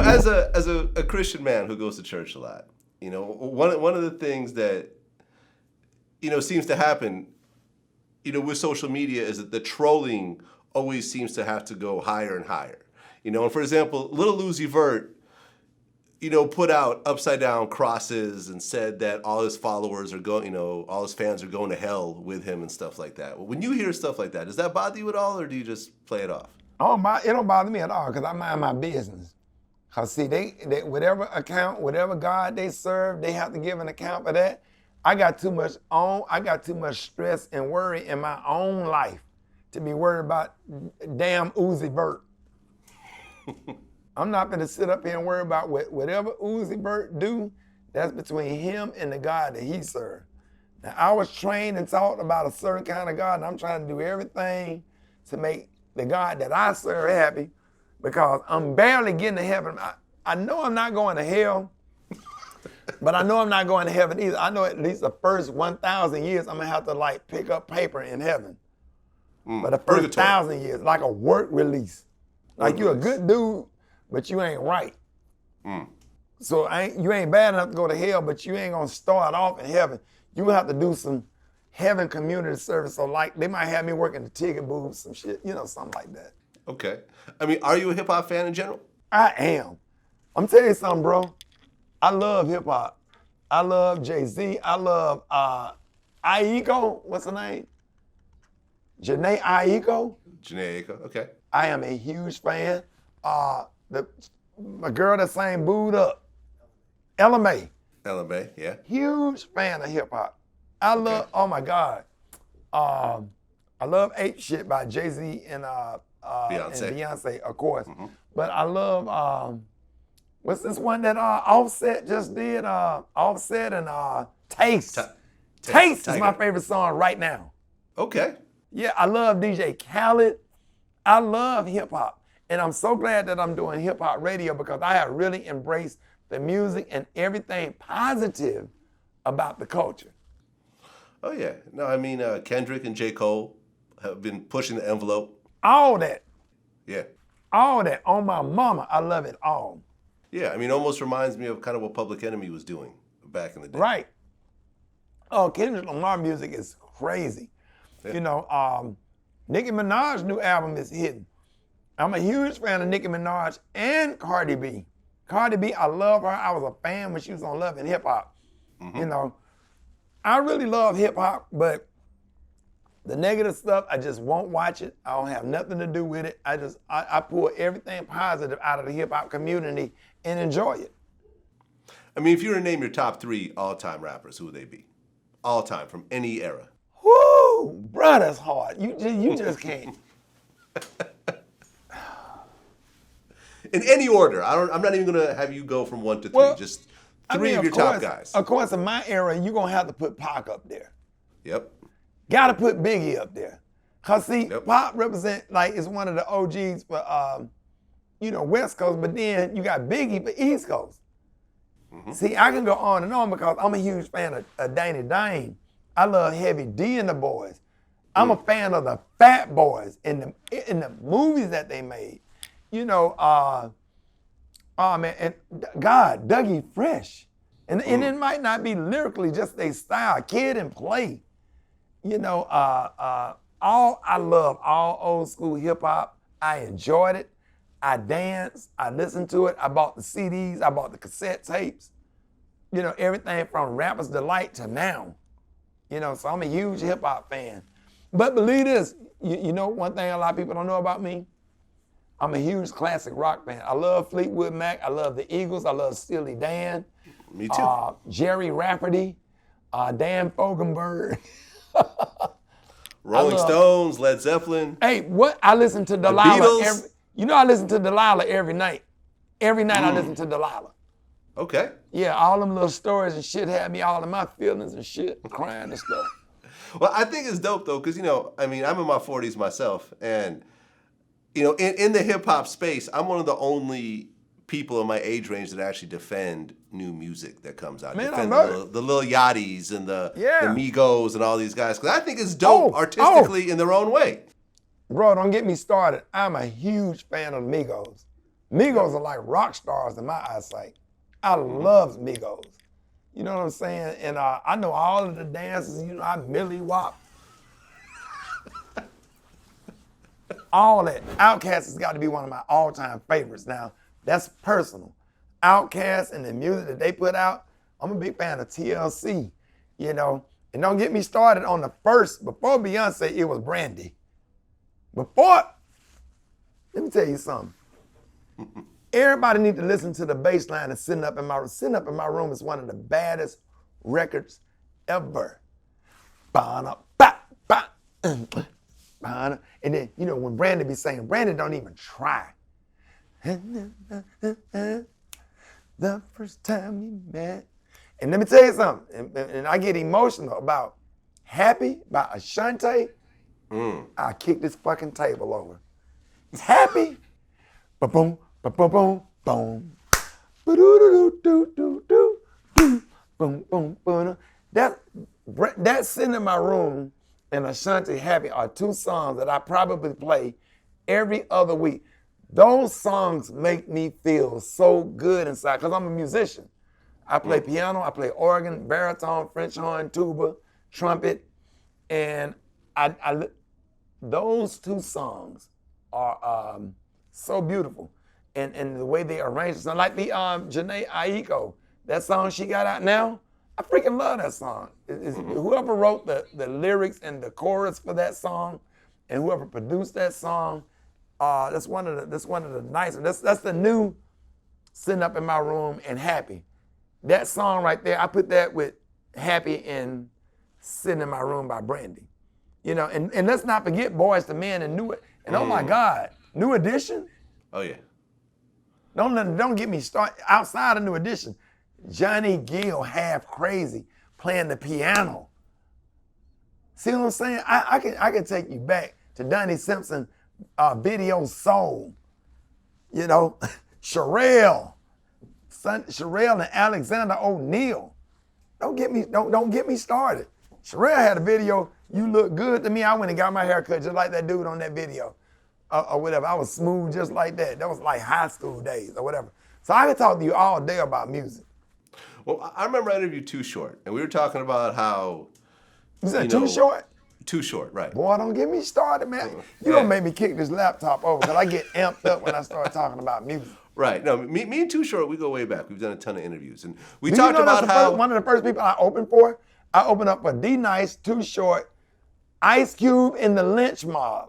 as a Christian man who goes to church a lot, one of the things that seems to happen, with social media is that the trolling always seems to have to go higher and higher. And for example, Lil Uzi Vert, put out upside down crosses and said that all his followers are going, all his fans are going to hell with him and stuff like that. When you hear stuff like that, does that bother you at all, or do you just play it off? It don't bother me at all, because I mind my business. Because see, they whatever account, whatever God they serve, they have to give an account for that. I got too much stress and worry in my own life to be worried about damn Uzi Vert. I'm not gonna sit up here and worry about whatever Uzi Vert do. That's between him and the God that he serves. Now, I was trained and taught about a certain kind of God, and I'm trying to do everything to make the God that I serve happy, because I'm barely getting to heaven. I know I'm not going to hell, but I know I'm not going to heaven either. I know at least the first 1,000 years I'm gonna have to pick up paper in heaven. But the first 1,000 years, like a work release. Like you're a good dude, but you ain't right. So you ain't bad enough to go to hell, but you ain't gonna start off in heaven. You have to do some heaven community service. So they might have me working the ticket booth, some shit, something like that. Okay. I mean, are you a hip hop fan in general? I am. I'm telling you something, bro. I love hip hop. I love Jay-Z. I love Aiko. What's her name? Janae Aiko. Janae Aiko. Okay. I am a huge fan. My girl that sang Booed Up, Ella Mai. Ella Mai, yeah. Huge fan of hip hop. I love, oh my God. I love Ape Shit by Jay-Z and Beyonce, of course. Mm-hmm. But I love, what's this one that Offset just did? Offset and Taste. Taste is my favorite song right now. Okay. Yeah, I love DJ Khaled. I love hip hop. And I'm so glad that I'm doing hip hop radio, because I have really embraced the music and everything positive about the culture. Oh yeah. No, I mean, Kendrick and J. Cole have been pushing the envelope. All that. Yeah. All that. On my mama, I love it all. Yeah, I mean, almost reminds me of kind of what Public Enemy was doing back in the day. Right. Oh, Kendrick Lamar music is crazy. Yeah. Nicki Minaj's new album is hitting. I'm a huge fan of Nicki Minaj and Cardi B. Cardi B, I love her. I was a fan when she was on Love and Hip Hop. Mm-hmm. I really love hip hop, but the negative stuff, I just won't watch it. I don't have nothing to do with it. I pull everything positive out of the hip hop community and enjoy it. I mean, if you were to name your top 3 all-time rappers, who would they be? All time, from any era. Woo, bro, that's hard. You just can't. In any order. I'm not even gonna have you go from 1 to 3. Well, just 3 of your top guys. Of course, in my era, you're gonna have to put Pac up there. Yep. Gotta put Biggie up there. Cause see, Pac represent is one of the OGs for West Coast, but then you got Biggie for East Coast. Mm-hmm. See, I can go on and on because I'm a huge fan of Danny Dane. I love Heavy D and the Boys. I'm a fan of the Fat Boys in the movies that they made. Oh man, and God, Dougie Fresh. And it might not be lyrically, just their style, Kid and Play. I love all old school hip hop. I enjoyed it. I danced, I listened to it. I bought the CDs, I bought the cassette tapes. Everything from Rapper's Delight to now. So I'm a huge hip hop fan. But believe this, one thing a lot of people don't know about me? I'm a huge classic rock fan. I love Fleetwood Mac. I love the Eagles. I love Steely Dan. Me too. Jerry Rafferty, Dan Fogelberg. Rolling Stones, Led Zeppelin. Hey, what? I listen to Delilah. I listen to Delilah every night. Every night I listen to Delilah. Okay. Yeah, all them little stories and shit had me all in my feelings and shit, crying and stuff. Well, I think it's dope though, because I'm in my 40s myself, and in the hip hop space, I'm one of the only people in my age range that actually defend new music that comes out. Man, defend the Lil Yachty's and the Migos and all these guys, because I think it's dope artistically in their own way. Bro, don't get me started. I'm a huge fan of the Migos. Migos are like rock stars in my eyesight. I love Migos. You know what I'm saying? And I know all of the dances. You know, I Millie Wop. All that. Outkast has got to be one of my all-time favorites. Now, that's personal. Outkast and the music that they put out, I'm a big fan of TLC, you know. And don't get me started on the first, before Beyonce, it was Brandy. Let me tell you something. Everybody need to listen to the bass line and Sitting Up in My Room. Sitting Up in My Room is one of the baddest records ever. Ba-na, ba, ba, ba-na. And then, you know, when Brandy be saying, Brandy don't even try. The first time we met. And let me tell you something, and I get emotional about Happy by Ashanti. I'll kick this fucking table over. It's Happy. Ba-boom, ba-boom, boom. Ba-doo-doo-doo-doo-doo-doo. Boom, boom, boom. That Sitting in My Room and Ashanti Happy are two songs that I probably play every other week. Those songs make me feel so good inside because I'm a musician. I play piano, I play organ, baritone, French horn, tuba, trumpet, and those two songs are so beautiful. And the way they arrange it. So like the Janae Aiko, that song she got out now, I freaking love that song. Whoever wrote the lyrics and the chorus for that song, and whoever produced that song, that's one of the nicer. That's the new Sitting Up in My Room and Happy. That song right there, I put that with Happy and Sitting in My Room by Brandy. You know, and let's not forget Boys to Men and New. And oh my God, New Edition. Oh yeah. Don't get me started. Outside of New Edition, Johnny Gill, Half Crazy, playing the piano. See what I'm saying? I can take you back to Donnie Simpson, Video Soul. You know, Sherelle and Alexander O'Neal. Don't get me started. Sherelle had a video, You Look Good to Me. I went and got my hair cut just like that dude on that video. Or whatever. I was smooth just like that. That was like high school days or whatever. So I could talk to you all day about music. Well, I remember I interviewed Too Short, and we were talking about how... You said Too Short? Too Short, right. Boy, don't get me started, man. You gonna make me kick this laptop over because I get amped up when I start talking about music. Right. No, me and Too Short, we go way back. We've done a ton of interviews. And we talked about how... one of the first people I opened for? I opened up for D-Nice, Too Short, Ice Cube, and the Lynch Mob.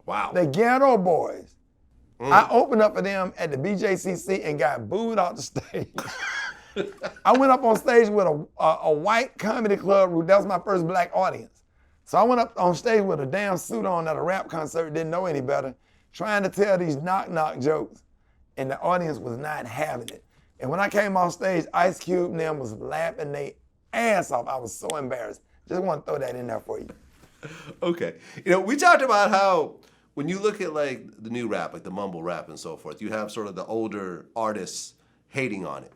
Wow. The Ghetto Boys. I opened up for them at the BJCC and got booed off the stage. I went up on stage with a white comedy club route. That was my first black audience. So I went up on stage with a damn suit on at a rap concert, didn't know any better, trying to tell these knock-knock jokes, and the audience was not having it. And when I came off stage, Ice Cube and them was laughing their ass off. I was so embarrassed. Just want to throw that in there for you. Okay. You know, we talked about how when you look at like the new rap, like the mumble rap and so forth, you have sort of the older artists hating on it.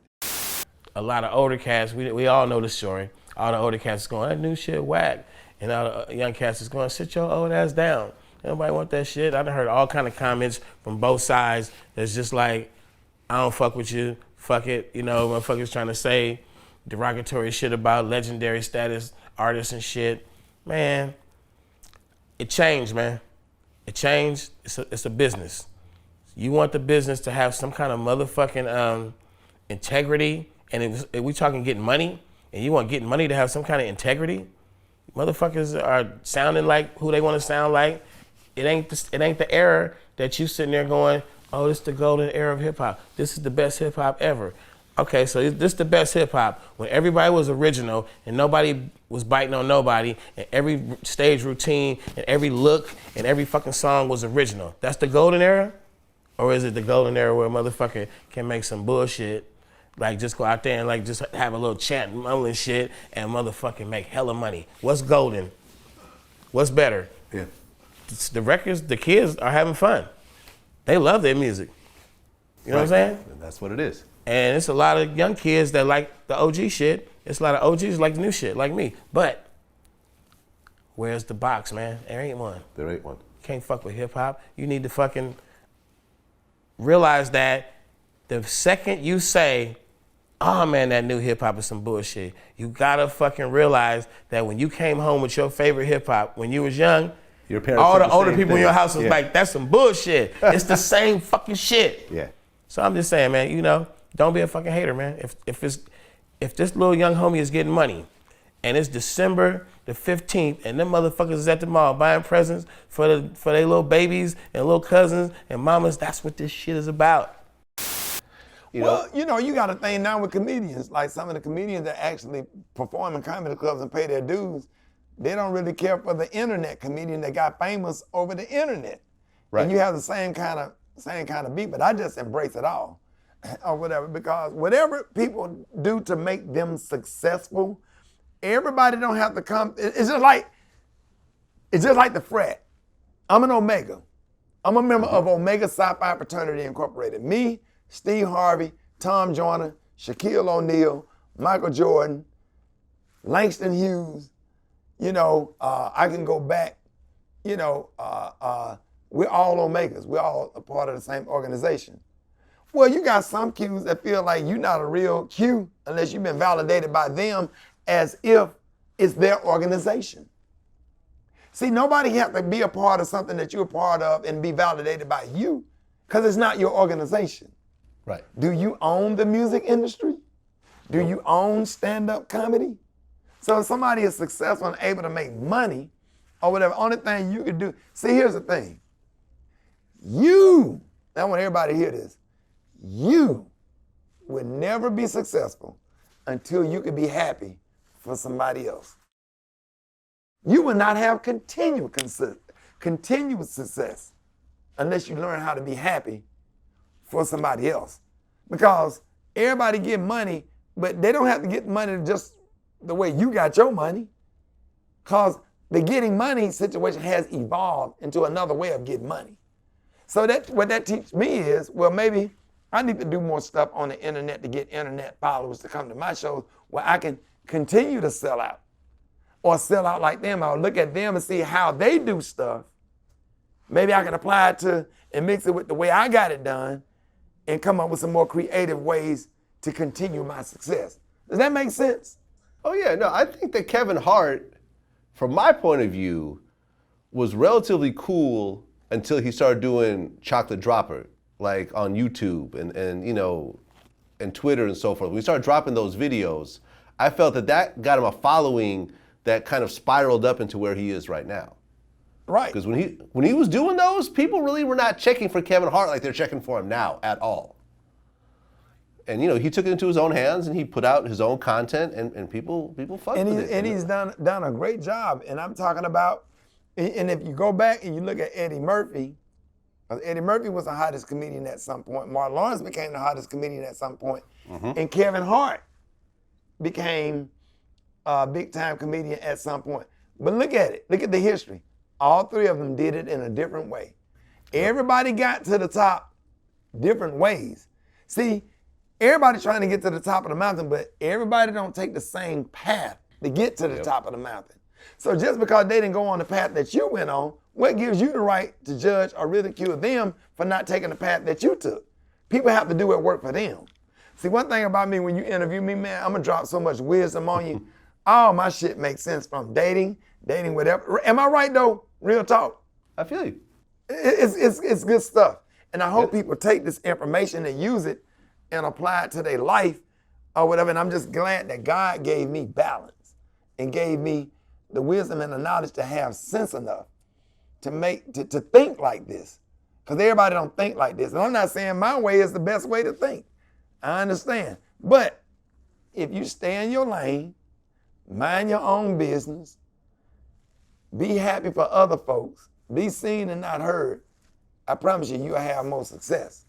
A lot of older cats, we all know the story. All the older cats is going, that new shit whack. And all the young cats is going, sit your old ass down. Nobody want that shit. I done heard all kind of comments from both sides that's just like, I don't fuck with you, fuck it. You know, motherfuckers trying to say derogatory shit about legendary status artists and shit. Man, it changed, man. It changed. It's a business. You want the business to have some kind of motherfucking integrity, and if we talking getting money, and you want getting money to have some kind of integrity, motherfuckers are sounding like who they want to sound like. It ain't the era that you sitting there going, oh, this is the golden era of hip hop. This is the best hip hop ever. Okay, so this is the best hip hop when everybody was original and nobody was biting on nobody, and every stage routine and every look and every fucking song was original. That's the golden era? Or is it the golden era where a motherfucker can make some bullshit, like just go out there and like just have a little chant, mumbling shit, and motherfucking make hella money? What's golden? What's better? Yeah. The records, the kids are having fun. They love their music. You know what I'm saying? And that's what it is. And it's a lot of young kids that like the OG shit. It's a lot of OGs like the new shit, like me. But where's the box, man? There ain't one. There ain't one. Can't fuck with hip hop. You need to fucking realize that The second you say, oh man, that new hip hop is some bullshit, you gotta fucking realize that when you came home with your favorite hip hop when you was young, Your parents all said the older people thing. in your house was like, that's some bullshit. It's the same fucking shit. Yeah. So I'm just saying, man, you know, don't be a fucking hater, man. If this little young homie is getting money and it's December the 15th and them motherfuckers is at the mall buying presents for their little babies and little cousins and mamas, that's what this shit is about. Well, you know, you got a thing now with comedians. Like some of the comedians that actually perform in comedy clubs and pay their dues, they don't really care for the internet comedian that got famous over the internet. Right. And you have the same kind of beat, but I just embrace it all or whatever, because whatever people do to make them successful, everybody don't have to come. It's just like the frat. I'm an Omega. I'm a member of Omega Psi Phi Fraternity Incorporated. Me, Steve Harvey, Tom Joyner, Shaquille O'Neal, Michael Jordan, Langston Hughes, you know, I can go back, you know, we're all Omegas. We're all a part of the same organization. Well, you got some Qs that feel like you're not a real Q unless you've been validated by them as if it's their organization. See, nobody has to be a part of something that you're a part of and be validated by you, because it's not your organization. Right. Do you own the music industry? Do you own stand-up comedy? So if somebody is successful and able to make money or whatever, only thing you can do, see, here's the thing. I want everybody to hear this. You will never be successful until you can be happy for somebody else. You will not have continuous success unless you learn how to be happy for somebody else. Because everybody get money, but they don't have to get money just the way you got your money. Because the getting money situation has evolved into another way of getting money. So what that teaches me is, well, maybe I need to do more stuff on the internet to get internet followers to come to my shows where I can continue to sell out. Or sell out like them. I'll look at them and see how they do stuff. Maybe I can apply it to and mix it with the way I got it done and come up with some more creative ways to continue my success. Does that make sense? Oh yeah, no, I think that Kevin Hart, from my point of view, was relatively cool until he started doing Chocolate Dropper, like on YouTube and you know, and Twitter and so forth. When he started dropping those videos, I felt that got him a following that kind of spiraled up into where he is right now. Right. Because when he was doing those, people really were not checking for Kevin Hart like they're checking for him now at all. And you know, he took it into his own hands and he put out his own content and people fucked with it. And he's done a great job. And I'm talking about, and if you go back and you look at Eddie Murphy was the hottest comedian at some point. Martin Lawrence became the hottest comedian at some point. And Kevin Hart became a big-time comedian at some point. But look at it. Look at the history. All three of them did it in a different way. Everybody got to the top different ways. See, everybody's trying to get to the top of the mountain, but everybody don't take the same path to get to the top of the mountain. So just because they didn't go on the path that you went on, what gives you the right to judge or ridicule them for not taking the path that you took? People have to do what work for them. See, one thing about me, when you interview me, man, I'm gonna drop so much wisdom on you. All my shit makes sense, from dating, whatever. Am I right though? Real talk. I feel you. It's good stuff. And I hope people take this information and use it and apply it to their life or whatever. And I'm just glad that God gave me balance and gave me the wisdom and the knowledge to have sense enough to think like this. Because everybody don't think like this. And I'm not saying my way is the best way to think. I understand. But if you stay in your lane, mind your own business, be happy for other folks, be seen and not heard, I promise you, you'll have more success.